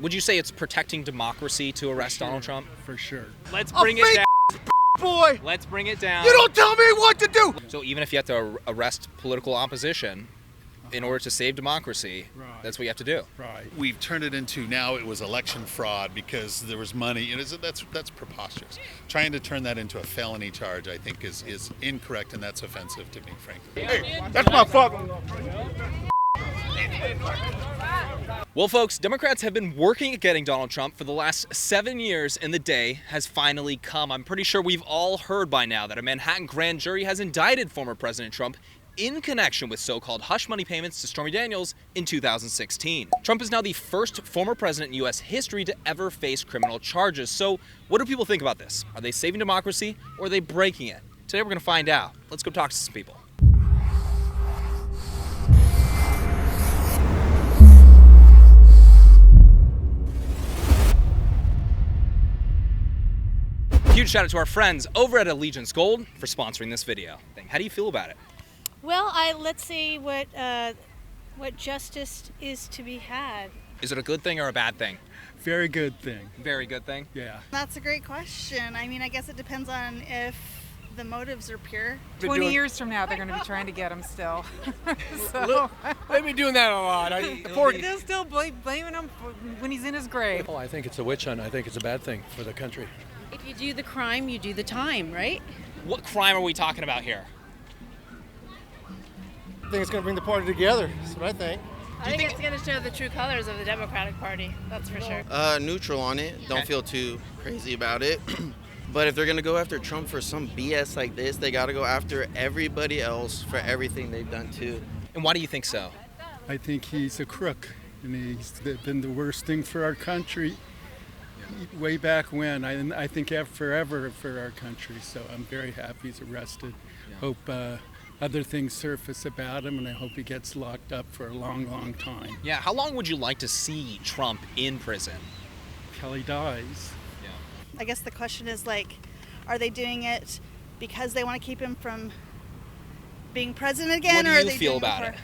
Would you say it's protecting democracy to arrest Donald Trump? For sure. Let's bring it down. Boy, Let's bring it down. you don't tell me what to do. So even if you have to arrest political opposition in order to save democracy, Right. that's what you have to do. Right. We've turned it into now it was election fraud because there was money. That's preposterous. Trying to turn that into a felony charge, I think, is incorrect, and that's offensive to me, frankly. Hey, that's my fuck. Well, folks, Democrats have been working at getting Donald Trump for the last 7 years, and the day has finally come. I'm pretty sure we've all heard by now that a Manhattan grand jury has indicted former President Trump in connection with so-called hush money payments to Stormy Daniels in 2016. Trump is now the first former president in U.S. history to ever face criminal charges. So what do people think about this? Are they saving democracy or are they breaking it? Today we're going to find out. Let's go talk to some people. Huge shout out to our friends over at Allegiance Gold for sponsoring this video. How do you feel about it? Well, let's see what justice is to be had. Is it a good thing or a bad thing? Very good thing. Very good thing. Yeah. That's a great question. I mean, I guess it depends on if the motives are pure. 20 years from now, they're going to be trying to get him still. So They've been doing that a lot. they're still blaming him when he's in his grave. Well, I think it's a witch hunt. I think it's a bad thing for the country. If you do the crime, you do the time, right? What crime are we talking about here? I think it's going to bring the party together. That's what I think. I think it's going to show the true colors of the Democratic Party. That's for sure. Neutral on it. Don't feel too crazy about it. But if they're going to go after Trump for some BS like this, they got to go after everybody else for everything they've done too. And why do you think so? I think he's a crook, and he's been the worst thing for our country way back when. I think forever for our country. So I'm very happy he's arrested. Hope other things surface about him, and I hope he gets locked up for a long, long time. Yeah, how long would you like to see Trump in prison? Till he dies. I guess the question is, like, are they doing it because they want to keep him from being president again? What do or are you they feel doing it about for- it?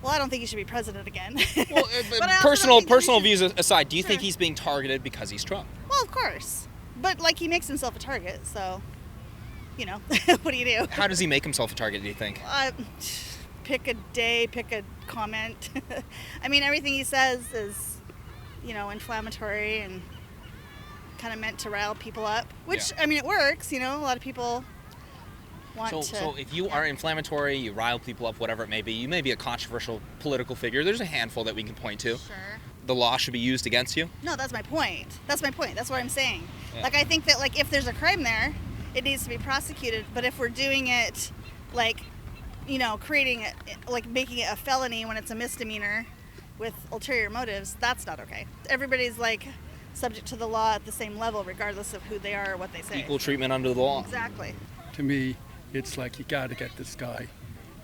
Well, I don't think he should be president again. Well, But I also don't think personal he should- views aside, do you think Sure. he's being targeted because he's Trump? Well, of course. But, like, he makes himself a target, so, you know, what do you do? How does he make himself a target, do you think? Pick a day, pick a comment. I mean, everything he says is, you know, inflammatory and kind of meant to rile people up, which, Yeah. I mean, it works, you know, a lot of people want to. So if you are inflammatory, you rile people up, whatever it may be, you may be a controversial political figure. There's a handful that we can point to. Sure. The law should be used against you. No, that's my point. That's what I'm saying. Yeah. Like, I think that, like, if there's a crime there, it needs to be prosecuted. But if we're doing it, like, you know, creating it, like, making it a felony when it's a misdemeanor with ulterior motives, that's not okay. Everybody's, like, subject to the law at the same level, regardless of who they are or what they say. Equal treatment under the law. Exactly. To me, it's like you got to get this guy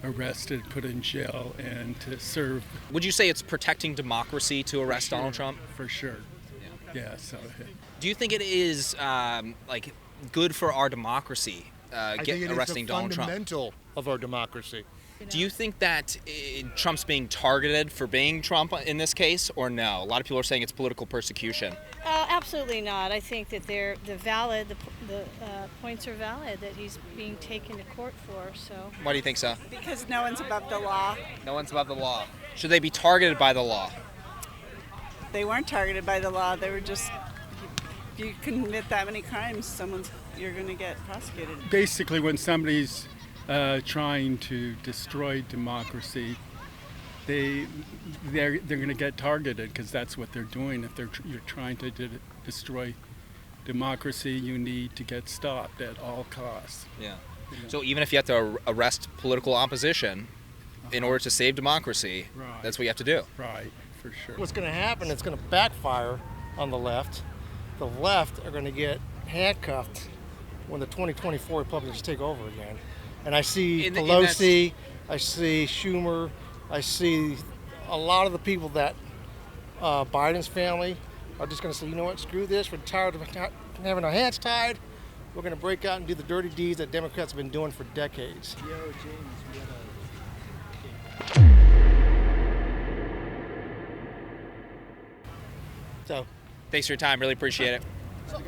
arrested, put in jail, and to serve. Would you say it's protecting democracy to arrest Donald Trump? For sure. Yeah. So. Do you think it is like good for our democracy arresting Donald Trump? Fundamental of our democracy. Do you think that Trump's being targeted for being Trump in this case, or no? A lot of people are saying it's political persecution. Absolutely not. I think that the points are valid that he's being taken to court for. So. Why do you think so? Because no one's above the law. No one's above the law. Should they be targeted by the law? They weren't targeted by the law. They were just, if you commit that many crimes, you're going to get prosecuted. Basically, when somebody's trying to destroy democracy, they're going to get targeted because that's what they're doing. If you're trying to destroy democracy, you need to get stopped at all costs. Yeah. So even if you have to arrest political opposition in order to save democracy, Right. that's what you have to do. Right, for sure. What's going to happen, it's going to backfire on the left. The left are going to get handcuffed when the 2024 Republicans take over again. And I see Pelosi, I see Schumer, I see a lot of the people that Biden's family are just going to say, you know what, screw this, we're tired of having our hands tied. We're going to break out and do the dirty deeds that Democrats have been doing for decades. So, Thanks for your time. Really appreciate it. What's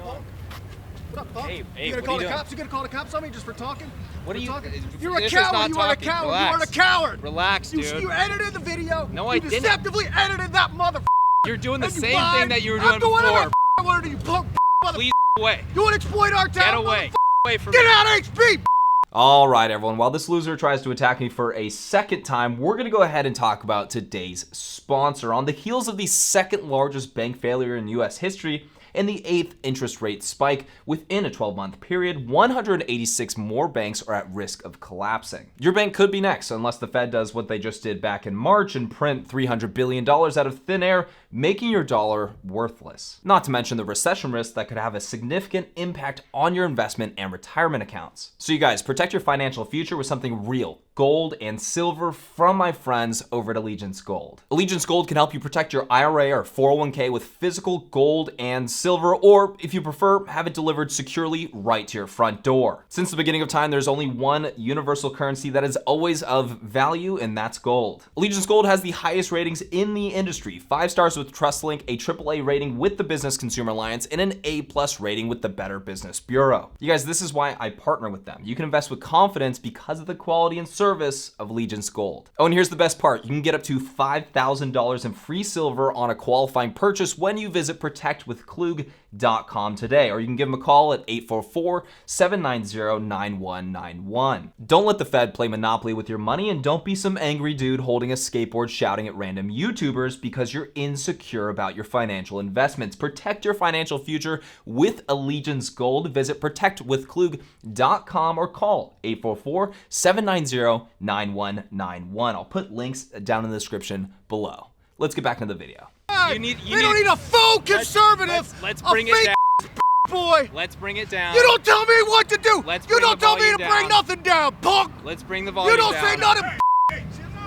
up, Punk? Hey, you gonna what call are you the doing? cops? You gonna call the cops on me just for talking? What are you? You're a This is coward. not You are a talking. coward. Relax. You are a coward. Relax, dude. You edited the video. No, I you didn't. deceptively edited that mother. You're doing the and you same lied. thing that you were I'm doing doing before. whatever I wanted to, you punk mother. Please away. You want to exploit our town? Get away. Away from Get me. out of HB. All right, everyone. While this loser tries to attack me for a second time, we're going to go ahead and talk about today's sponsor. On the heels of the second largest bank failure in U.S. history and the 8th interest rate spike within a 12-month period, 186 more banks are at risk of collapsing. Your bank could be next, unless the Fed does what they just did back in March and print $300 billion out of thin air, making your dollar worthless. Not to mention the recession risk that could have a significant impact on your investment and retirement accounts. So you guys, protect your financial future with something real. Gold and silver from my friends over at Allegiance Gold. Allegiance Gold can help you protect your IRA or 401k with physical gold and silver, or if you prefer, have it delivered securely right to your front door. Since the beginning of time, there's only one universal currency that is always of value, and that's gold. Allegiance Gold has the highest ratings in the industry, 5 stars with TrustLink, a AAA rating with the Business Consumer Alliance, and an A+ rating with the Better Business Bureau. You guys, this is why I partner with them. You can invest with confidence because of the quality and service of Allegiance Gold. Oh, and here's the best part. You can get up to $5,000 in free silver on a qualifying purchase when you visit protectwithklug.com today, or you can give them a call at 844-790-9191. Don't let the Fed play Monopoly with your money, and don't be some angry dude holding a skateboard shouting at random YouTubers because you're insecure about your financial investments. Protect your financial future with Allegiance Gold. Visit protectwithklug.com or call 844-790-9191. I'll put links down in the description below. Let's get back into the video. They don't need a faux conservative. Let's bring it down. Boy. Let's bring it down. You don't tell me what to do. You don't tell me to bring nothing down, punk. Let's bring the volume down. You don't say nothing.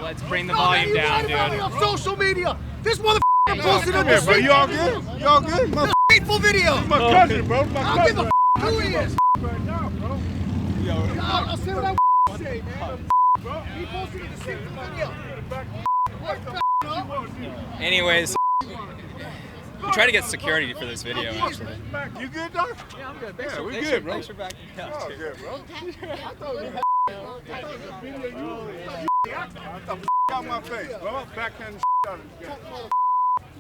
Let's bring the volume down, dude. On social media. This motherfucker posted on bro. You all good? You all good? a hateful video. My cousin, bro. My I'll give cousin. a who he is. I'll say what I say, man. He posted a deceitful video. Anyways, we try to get security for this video, actually. You good, Doc? Yeah, I'm good. Yeah, we good, bro. Thanks for backing me up. Oh, good, bro. I thought out my face, bro. I'm backhand out of this guy.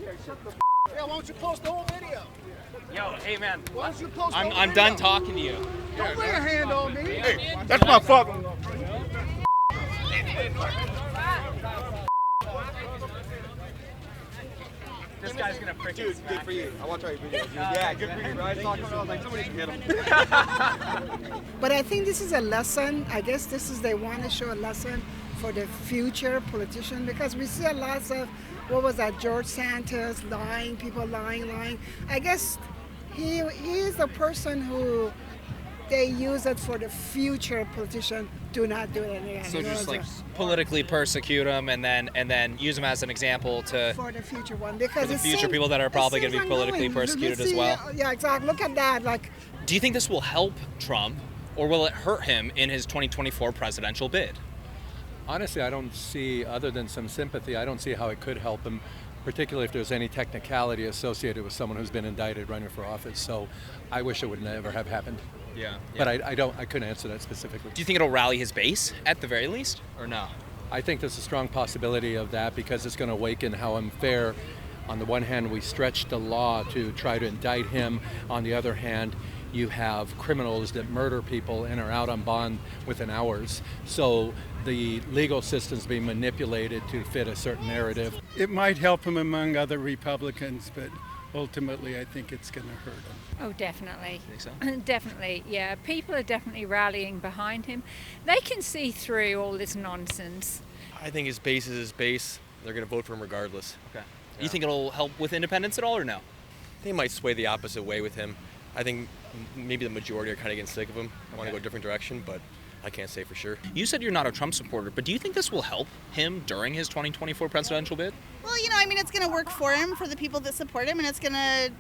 Yeah, shut the yeah, why don't you post the whole video? Yo, hey man, Why don't you post the whole I'm video? done talking to you. Don't lay a hand on me. Hey, that's my fault. This guy's gonna freaking Good for you. I watch all your videos. Yeah, good for you, bro. I saw coming, I was like, somebody can hit him. But I think this is a lesson. I guess they want to show a lesson for the future politician, because we see a lot of, what was that, George Santos lying, people lying. I guess he is a person who they use it for the future politician. Do not do it again. So just like politically persecute him and then use him as an example to for the future one, because for the future people that are probably going to be politically persecuted as well. Yeah, exactly. Look at that. Like, do you think this will help Trump, or will it hurt him in his 2024 presidential bid? Honestly, I don't see, other than some sympathy, I don't see how it could help him, particularly if there's any technicality associated with someone who's been indicted running for office. So I wish it would never have happened. Yeah. But I couldn't answer that specifically. Do you think it'll rally his base at the very least, or no? I think there's a strong possibility of that, because it's going to awaken how unfair. On the one hand, we stretch the law to try to indict him. On the other hand, you have criminals that murder people and are out on bond within hours. So the legal system's being manipulated to fit a certain narrative. It might help him among other Republicans, but ultimately I think it's going to hurt him. Oh, definitely. Think so? Definitely, yeah. People are definitely rallying behind him. They can see through all this nonsense. I think his base is his base. They're going to vote for him regardless. Okay. Yeah. You think it'll help with independence at all, or no? They might sway the opposite way with him. I think maybe the majority are kind of getting sick of him. I want to go a different direction, but I can't say for sure. You said you're not a Trump supporter, but do you think this will help him during his 2024 presidential bid? Well, I mean, it's going to work for him, for the people that support him, and it's going to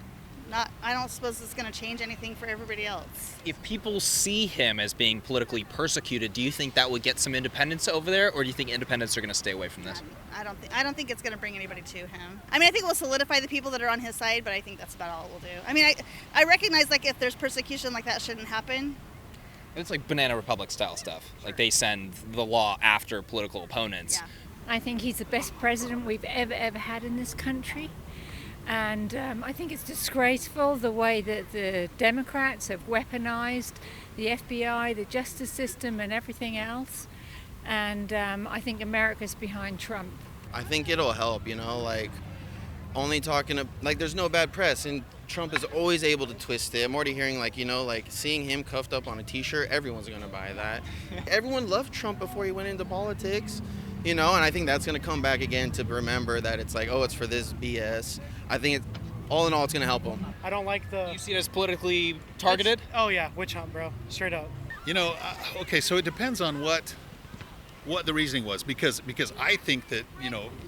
I don't suppose it's going to change anything for everybody else. If people see him as being politically persecuted, do you think that would get some independents over there, or do you think independents are going to stay away from this? I don't think it's going to bring anybody to him. I mean, I think it will solidify the people that are on his side, but I think that's about all it will do. I mean, I recognize, like, if there's persecution like that shouldn't happen. It's like Banana Republic style stuff. Like, they send the law after political opponents. Yeah. I think he's the best president we've ever had in this country. And I think it's disgraceful the way that the Democrats have weaponized the FBI, the justice system, and everything else. And I think America's behind Trump. I think it'll help, like only talking to, like, there's no bad press, and Trump is always able to twist it. I'm already hearing, like, like seeing him cuffed up on a t-shirt, everyone's gonna buy that. Everyone loved Trump before he went into politics, and I think that's gonna come back again to remember that it's like, oh, it's for this BS. I think all in all, it's gonna help him. I don't like the... You see it as politically targeted? Oh yeah, witch hunt, bro, straight up. Okay, so it depends on what the reasoning was, because I think that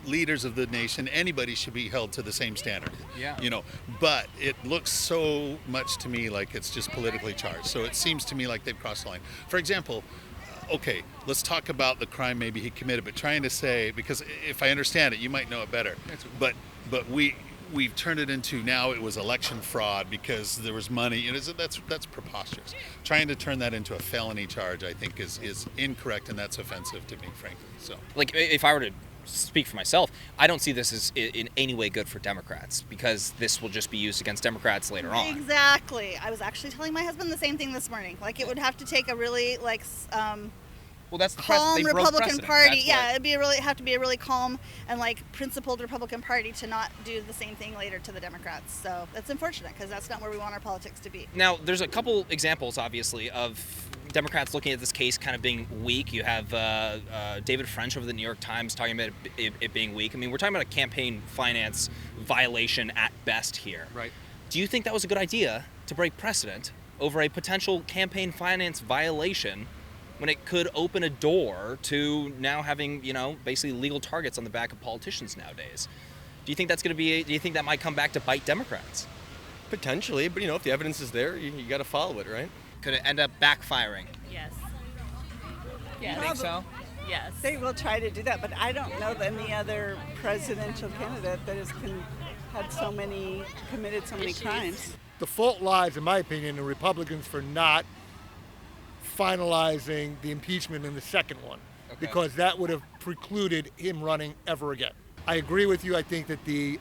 leaders of the nation, anybody should be held to the same standard. Yeah. But it looks so much to me like it's just politically charged. So it seems to me like they've crossed the line. For example, okay, let's talk about the crime maybe he committed, but trying to say, because if I understand it, you might know it better. But we've turned it into, now it was election fraud because there was money. That's preposterous. Trying to turn that into a felony charge, I think, is incorrect, and that's offensive to me, frankly. So, like, if I were to speak for myself, I don't see this as in any way good for Democrats, because this will just be used against Democrats later on. Exactly. I was actually telling my husband the same thing this morning. Like, it would have to take a really, like, well, that's the calm Republican precedent. Party. Yeah, it'd have to be a really calm and, like, principled Republican Party to not do the same thing later to the Democrats. So that's unfortunate, because that's not where we want our politics to be. Now, there's a couple examples, obviously, of Democrats looking at this case kind of being weak. You have David French over the New York Times talking about it being weak. I mean, we're talking about a campaign finance violation at best here. Right. Do you think that was a good idea to break precedent over a potential campaign finance violation when it could open a door to now having, basically legal targets on the back of politicians nowadays? Do you think that's going to be? Do you think that might come back to bite Democrats? Potentially, but if the evidence is there, you got to follow it, right? Could it end up backfiring? Yes. You think so? Yes. They will try to do that, but I don't know any other presidential candidate that has committed so many crimes. The fault lies, in my opinion, in the Republicans for not finalizing the impeachment in the second one, because that would have precluded him running ever again. I agree with you. I think that the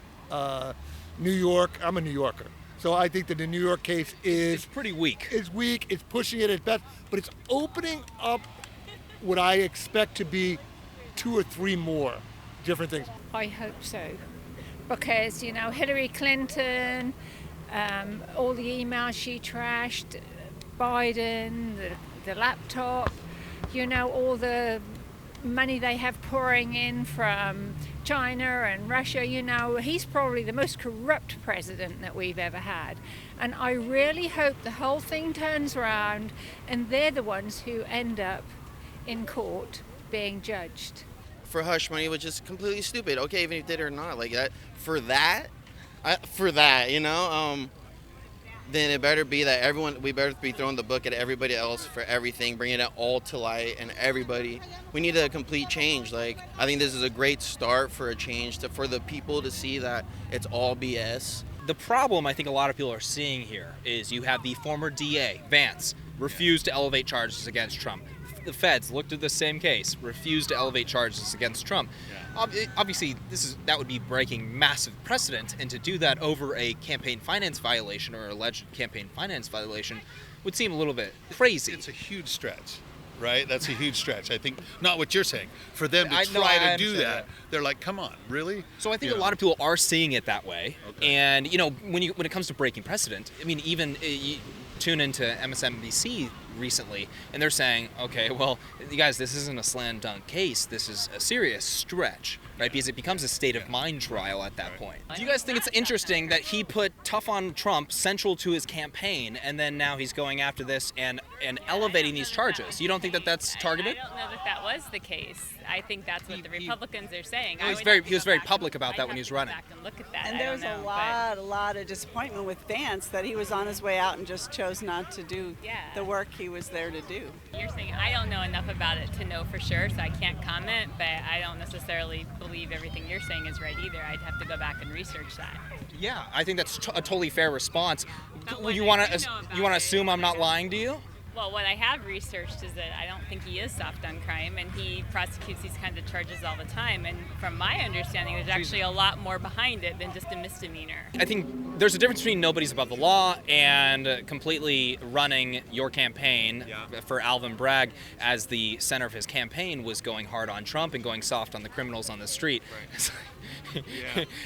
New York, I'm a New Yorker, so I think that the New York case is pretty weak. It's weak. It's pushing it at best, but it's opening up what I expect to be 2 or 3 more different things. I hope so, because Hillary Clinton, all the emails she trashed, Biden, the laptop, all the money they have pouring in from China and Russia, he's probably the most corrupt president that we've ever had. And I really hope the whole thing turns around and they're the ones who end up in court being judged. For hush money, which is completely stupid. Okay, even if they did or not, like that, then it better be that we better be throwing the book at everybody else for everything, bringing it all to light, and everybody. We need a complete change. Like, I think this is a great start for a change, for the people to see that it's all BS. The problem I think a lot of people are seeing here is you have the former DA, Vance, refused to elevate charges against Trump. The feds looked at the same case, refused to elevate charges against Trump. Obviously, that would be breaking massive precedent, and to do that over a campaign finance violation or alleged campaign finance violation would seem a little bit crazy. It's a huge stretch, right? That's a huge stretch. I think, not what you're saying. For them to try to do that, they're like, come on, really? So I think a lot of people are seeing it that way. Okay. And, when it comes to breaking precedent, I mean, even you tune into MSNBC recently, and they're saying, okay, well, you guys, this isn't a slam dunk case. This is a serious stretch. right? Because it becomes a state of mind trial at that point. Do you guys think it's interesting that he put tough on Trump central to his campaign, and then now he's going after this and elevating these charges? You don't think that that's targeted? I don't know that that was the case. I think that's what the Republicans are saying. He was very public about that when he was running. And look at that. And there was a lot of disappointment with Vance that he was on his way out and just chose not to do the work he was there to do. You're saying I don't know enough about it to know for sure, so I can't comment, but I don't necessarily believe everything you're saying is right either. I'd have to go back and research that. Yeah, I think that's a totally fair response. You want to assume I'm not lying to you? Well, what I have researched is that I don't think he is soft on crime, and he prosecutes these kinds of charges all the time. And from my understanding, there's actually a lot more behind it than just a misdemeanor. I think there's a difference between nobody's above the law and completely running your campaign for Alvin Bragg as the center of his campaign was going hard on Trump and going soft on the criminals on the street. Right.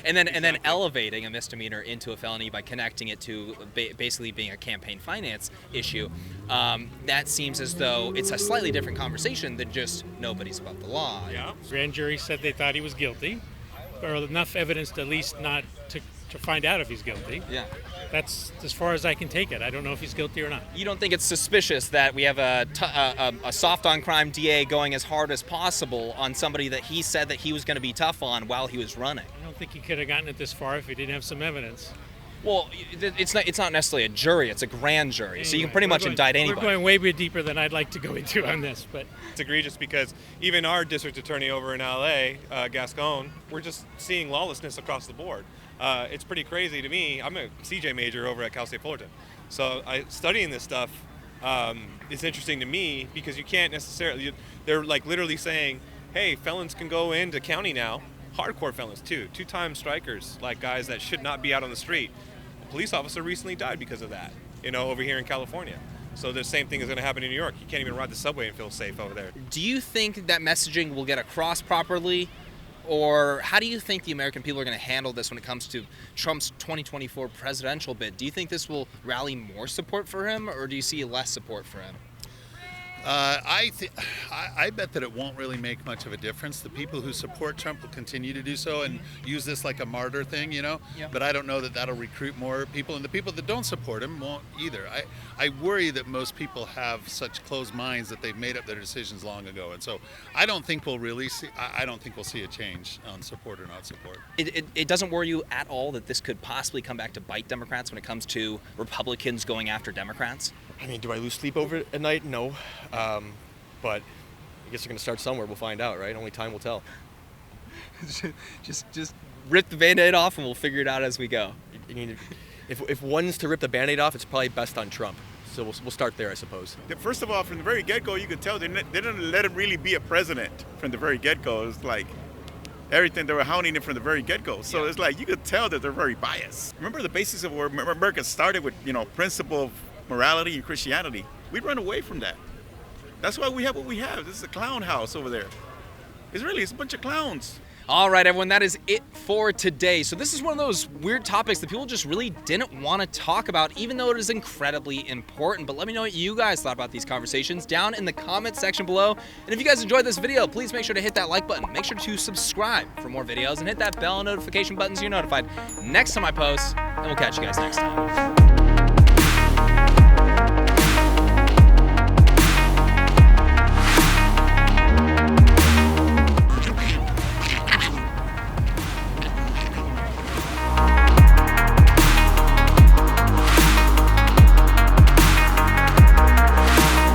and then elevating a misdemeanor into a felony by connecting it to basically being a campaign finance issue. That seems as though it's a slightly different conversation than just nobody's above the law. Yeah. Grand jury said they thought he was guilty, or enough evidence to at least not to find out if he's guilty. Yeah. That's as far as I can take it. I don't know if he's guilty or not. You don't think it's suspicious that we have a soft on crime DA going as hard as possible on somebody that he said that he was going to be tough on while he was running? I don't think he could have gotten it this far if he didn't have some evidence. Well, it's not necessarily a jury; it's a grand jury, so you can pretty much indict anybody. We're going way deeper than I'd like to go into on this, but it's egregious because even our district attorney over in LA, Gascon, we're just seeing lawlessness across the board. It's pretty crazy to me. I'm a CJ major over at Cal State Fullerton, so studying this stuff is interesting to me because you can't necessarily. They're like literally saying, "Hey, felons can go into county now." Hardcore felons too, two-time strikers, like guys that should not be out on the street. A police officer recently died because of that, over here in California. So the same thing is going to happen in New York. You can't even ride the subway and feel safe over there. Do you think that messaging will get across properly? Or how do you think the American people are going to handle this when it comes to Trump's 2024 presidential bid? Do you think this will rally more support for him, or do you see less support for him? I bet that it won't really make much of a difference. The people who support Trump will continue to do so and use this like a martyr thing, But I don't know that that'll recruit more people, and the people that don't support him won't either. I worry that most people have such closed minds that they've made up their decisions long ago, and so I don't think we'll really see. I don't think we'll see a change on support or not support. It doesn't worry you at all that this could possibly come back to bite Democrats when it comes to Republicans going after Democrats? I mean, do I lose sleep over it at night? No. But I guess they're going to start somewhere. We'll find out, right? Only time will tell. just rip the Band-Aid off and we'll figure it out as we go. I mean, if one's to rip the Band-Aid off, it's probably best on Trump. So we'll start there, I suppose. First of all, from the very get-go, you could tell they didn't let him really be a president from the very get-go. It's like everything, they were hounding him from the very get-go. So it's like you could tell that they're very biased. Remember the basis of where America started with, principle of morality and Christianity. We run away from that. That's why we have what we have. This is a clown house over there. It's a bunch of clowns. All right, everyone, that is it for today. So this is one of those weird topics that people just really didn't want to talk about, even though it is incredibly important. But let me know what you guys thought about these conversations down in the comment section below. And if you guys enjoyed this video, please make sure to hit that like button. Make sure to subscribe for more videos and hit that bell notification button so you're notified next time I post. And we'll catch you guys next time.